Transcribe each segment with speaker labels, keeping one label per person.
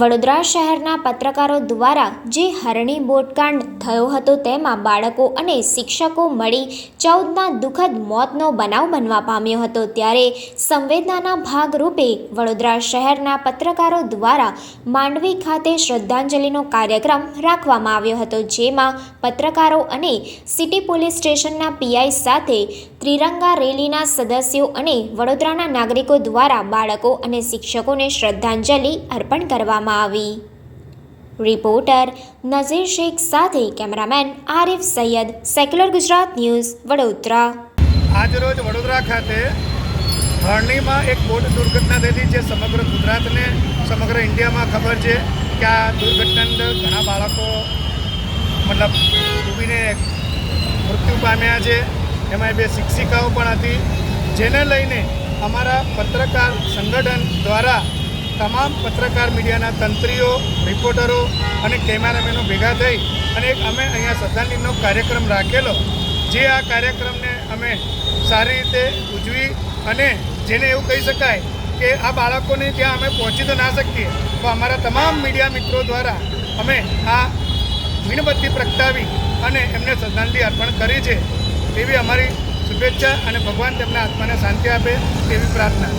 Speaker 1: વડોદરા શહેરના પત્રકારો દ્વારા જે હરણી બોટકાંડ થયો હતો તેમાં બાળકો અને શિક્ષકો મળી 14ના દુઃખદ મોતનો બનાવ બનવા પામ્યો હતો, ત્યારે સંવેદનાના ભાગરૂપે વડોદરા શહેરના પત્રકારો દ્વારા માંડવી ખાતે શ્રદ્ધાંજલિનો કાર્યક્રમ રાખવામાં આવ્યો હતો, જેમાં પત્રકારો અને સિટી પોલીસ સ્ટેશનના પીઆઈ સાથે ત્રિરંગા રેલીના સદસ્યો અને વડોદરાના નાગરિકો દ્વારા બાળકો અને શિક્ષકોને શ્રદ્ધાંજલિ અર્પણ કરવામાં આવી। રિપોર્ટર નઝીર શેખ સાથે cameraman Arif Sayyed, Secular Gujarat News, Vadodara.
Speaker 2: આજરોજ વડોદરા ખાતે હરણીમાં એક બોટ દુર્ઘટના થઈ જે સમગ્ર ગુજરાતને, સમગ્ર ઇન્ડિયામાં ખબર છે કે આ દુર્ઘટનાની અંદર ઘણા બાળકો ડૂબીને મૃત્યુ પામ્યા છે। એમાં 2 શિક્ષિકાઓ પણ હતી, જેને લઈને અમારા પત્રકાર સંગઠન દ્વારા તમામ પત્રકાર મીડિયાના તંત્રીઓ, રિપોર્ટરો અને કેમેરામેનો ભેગા થઈ અને અમે અહીંયા શ્રદ્ધાંજલિનો કાર્યક્રમ રાખેલો, જે આ કાર્યક્રમને અમે સારી રીતે ઉજવી અને જેને એવું કહી શકાય કે આ બાળકોને ત્યાં અમે પહોંચી તો ના શકીએ, તો અમારા તમામ મીડિયા મિત્રો દ્વારા અમે આ મીણબત્તી પ્રગટાવી અને એમને શ્રદ્ધાંજલિ અર્પણ કરી છે। એવી અમારી શુભેચ્છા અને ભગવાન તેમના આત્માને શાંતિ આપે તેવી પ્રાર્થના।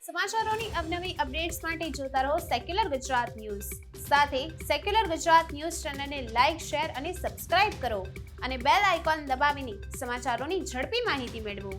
Speaker 3: સમાચારોની અવનવી અપડેટ્સ માટે જોતા રહો સેક્યુલર ગુજરાત ન્યૂઝ। સાથે સેક્યુલર ગુજરાત ન્યૂઝ ચેનલને લાઇક, શેર અને સબસ્ક્રાઇબ કરો અને બેલ આઇકોન દબાવીને સમાચારોની ઝડપી માહિતી મેળવો।